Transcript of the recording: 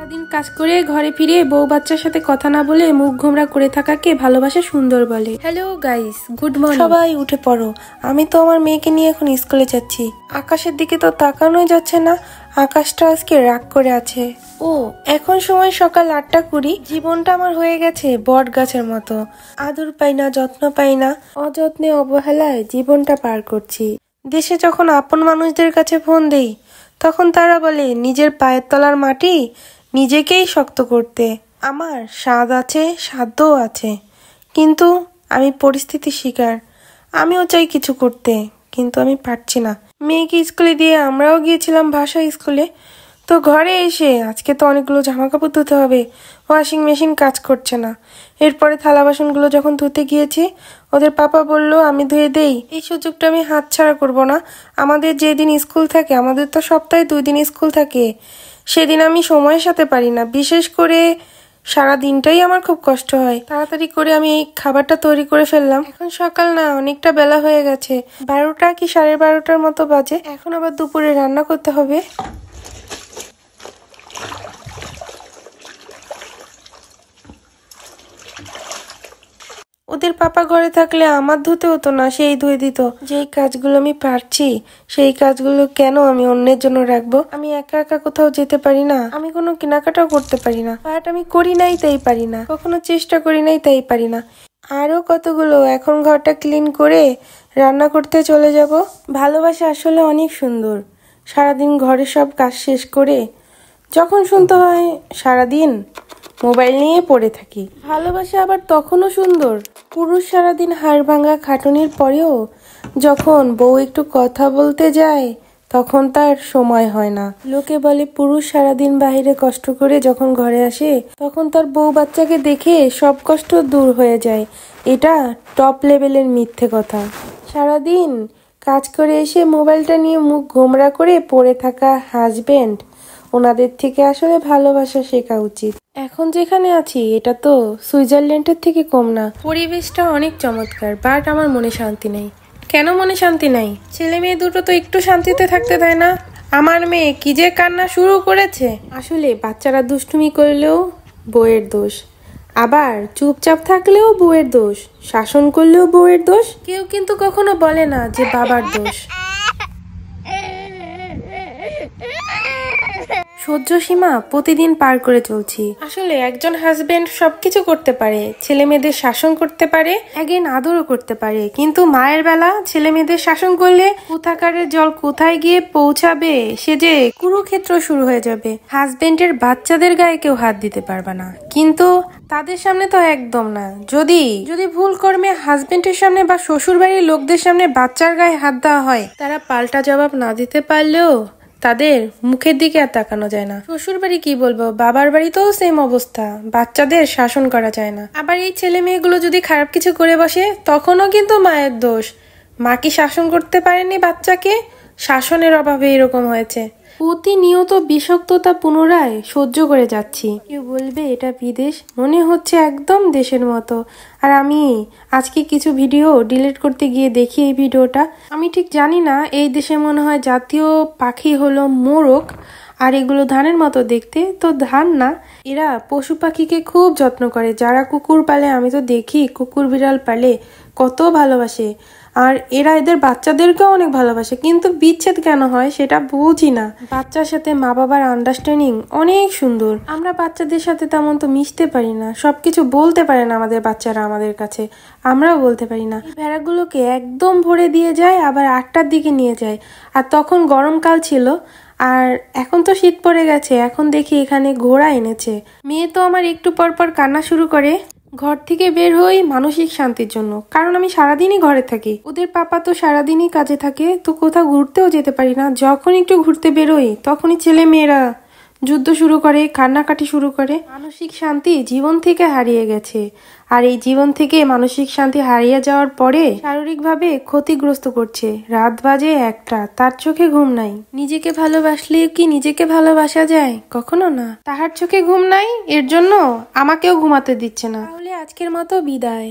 সারাদিন কাজ করে ঘরে ফিরে বউ বাচ্চার সাথে কথা না বলে মুখ গোমরা করে থাকাকে ভালোবাসা সুন্দর বলে। Hello guys, good morning. সবাই উঠে পড়ো, আমি তো আমার মেয়েকে নিয়ে এখন স্কুলে যাচ্ছি। আকাশের দিকে তো তাকানোই যাচ্ছে না, আকাশটা আজকে রাগ করে আছে। ও এখন সময় সকাল 8:20। জীবনটা আমার হয়ে গেছে বট গাছের মতো, আদর পাই না, যত্ন পাই না, অযত্নে অবহেলায় জীবনটা পার করছি। দেশে যখন আপন মানুষদের কাছে ফোন দেই তখন তারা বলে নিজের পায়ের তলার মাটি নিজেকেই শক্ত করতে। আমার স্বাদ আছে, সাধ্যও আছে, কিন্তু আমি পরিস্থিতির শিকার। আমিও চাই কিছু করতে, কিন্তু আমি পারছি না। মেয়েকে স্কুলে দিয়ে আমরাও গিয়েছিলাম ভাষা স্কুলে। তো ঘরে এসে আজকে তো অনেকগুলো জামা কাপড় ধুতে হবে, ওয়াশিং মেশিন কাজ করছে না। এরপরে থালা বাসনগুলো যখন ধুতে গিয়েছি ওদের পাপা বলল আমি ধুয়ে দেই। এই সুযোগটা আমি হাতছাড়া করব না। আমাদের যেদিন স্কুল থাকে, আমাদের তো সপ্তাহে 2 দিন স্কুল থাকে, সেদিন আমি সময়ের সাথে পারি না। বিশেষ করে সারা দিনটাই আমার খুব কষ্ট হয়। তাড়াতাড়ি করে আমি এই খাবারটা তৈরি করে ফেললাম। এখন সকাল না, অনেকটা বেলা হয়ে গেছে, 12টা কি 12:30টার মতো বাজে। এখন আবার দুপুরে রান্না করতে হবে। ওদের পাপা ঘরে থাকলে আমার ধুতে হতো না, সেই ধুয়ে দিত। যেই কাজগুলো আমি পারছি সেই কাজগুলো কেন আমি অন্যের জন্য রাখবো? আমি একা একা কোথাও যেতে পারি না, আমি কোনো কেনাকাটাও করতে পারি না, বাট আমি করি নাই তাই পারি না, কখনো চেষ্টা করি নাই তাই পারি না। আরো কতগুলো। এখন ঘরটা ক্লিন করে রান্না করতে চলে যাব। ভালোবাসা আসলে অনেক সুন্দর। সারাদিন ঘরের সব কাজ শেষ করে যখন শুনতে হয় সারাদিন মোবাইল নিয়ে পড়ে থাকি। ভালোবাসা আবার তখনও সুন্দর, পুরুষ সারাদিন হাড় ভাঙা খাটুনির পরেও যখন বউ একটু কথা বলতে যায় তখন তার সময় হয় না। লোকে বলে পুরুষ সারাদিন বাইরে কষ্ট করে যখন ঘরে আসে তখন তার বউ বাচ্চাকে দেখে সব কষ্ট দূর হয়ে যায়। এটা টপ লেভেলের মিথ্যে কথা। সারাদিন কাজ করে এসে মোবাইলটা নিয়ে মুখ গোমরা করে পড়ে থাকা হাজবেন্ড, ওনাদের থেকে আসলে ভালোবাসা শেখা উচিত। এখন যেখানে আছি এটা তো সুইজারল্যান্ডের থেকে কম না। পরিবেশটা অনেক চমৎকার, বাট আমার মনে শান্তি নেই। কেন মনে শান্তি নাই? ছেলে মেয়ে দুটো তো একটু শান্তিতে থাকতে দেয় না। আমার মেয়ে কি যে কান্না শুরু করেছে। আসলে বাচ্চারা দুষ্টুমি করলেও বউয়ের দোষ, আবার চুপচাপ থাকলেও বউয়ের দোষ, শাসন করলেও বউয়ের দোষ। কেউ কিন্তু কখনো বলে না যে বাবার দোষ। সহ্য সীমা প্রতিদিন পার করে চলছি। আসলে একজন হাজবেন্ড সবকিছু করতে পারে, ছেলে মেয়েদের শাসন করতে পারে, একদিন আদরও করতে পারে, কিন্তু মায়ের বেলা ছেলে মেয়েদের শাসন করলে কোথাকারের জল কোথায় গিয়ে পৌঁছাবে সে যে কুরুক্ষেত্র শুরু হয়ে যাবে। হাজবেন্ডের বাচ্চাদের গায়ে কেউ হাত দিতে পারবে না, কিন্তু তাদের সামনে তো একদম না। যদি ভুল কর্মে হাজবেন্ডের সামনে বা শ্বশুর বাড়ির লোকদের সামনে বাচ্চার গায়ে হাত দেওয়া হয়, তারা পাল্টা জবাব না দিতে পারলেও তাদের মুখের দিকে আর তাকানো যায় না। শ্বশুর বাড়ি কি বলবো, বাবার বাড়িতেও সেম অবস্থা, বাচ্চাদের শাসন করা যায় না। আবার এই ছেলে মেয়েগুলো যদি খারাপ কিছু করে বসে তখনও কিন্তু মায়ের দোষ। মা কি শাসন করতে পারেনি বাচ্চাকে? শাসনের অভাবে এরকম হয়েছে। প্রতিনিয়ত বিষাক্ততা পুনরায় সহ্য করে যাচ্ছি। কেউ বলবে এটা বিদেশ, মনে হচ্ছে একদম দেশের মতো। আর আমি আজকে কিছু ভিডিও ডিলিট করতে গিয়ে দেখি এই ভিডিওটা, আমি ঠিক জানি না এই দেশে মনে হয় জাতীয় পাখি হলো মোরগ, আর এগুলো ধানের মতো দেখতে। তো ধান না, এরা পশু পাখিকে খুব যত্ন করে। যারা কুকুর পালে, আমি তো দেখি কুকুর বিড়াল পালে কত ভালোবাসে, আর এরা এদের বাচ্চাদেরকেও অনেক ভালোবাসে। কিন্তু বিচ্ছেদ কেন হয় সেটা বুঝি না। বাচ্চার সাথে মা বাবার আন্ডারস্ট্যান্ডিং অনেক সুন্দর। আমরা বাচ্চাদের সাথে তেমন তো মিশতে পারি না, সবকিছু বলতে পারে না আমাদের বাচ্চারা আমাদের কাছে, আমরাও বলতে পারি না। ভেড়াগুলোকে একদম ভরে দিয়ে যায়, আবার 8টার দিকে নিয়ে যায়। আর তখন গরমকাল ছিল, আর এখন তো শীত পড়ে গেছে। এখন দেখি এখানে ঘোড়া এনেছে। মেয়ে তো আমার একটু পর পর কান্না শুরু করে। ঘর থেকে বের হই মানসিক শান্তির জন্য, কারণ আমি সারাদিনই ঘরে থাকি। ওদের পাপা তো সারাদিনই কাজে থাকে, তো কোথাও ঘুরতেও যেতে পারি না। যখন একটু ঘুরতে বেরোই তখনই ছেলে মেয়েরা যুদ্ধ শুরু করে, কান্নাকাটি শুরু করে। মানসিক শান্তি জীবন থেকে হারিয়ে গেছে, আর এই জীবন থেকে মানসিক শান্তি হারিয়ে যাওয়ার পরে শারীরিকভাবে ক্ষতিগ্রস্ত করছে। রাত বাজে 1টা, তার চোখে ঘুম নাই। নিজেকে ভালোবাসলে কি নিজেকে ভালোবাসা যায়? কখনো না। তাহার চোখে ঘুম নাই, এর জন্য আমাকেও ঘুমাতে দিচ্ছে না। তাহলে আজকের মতো বিদায়।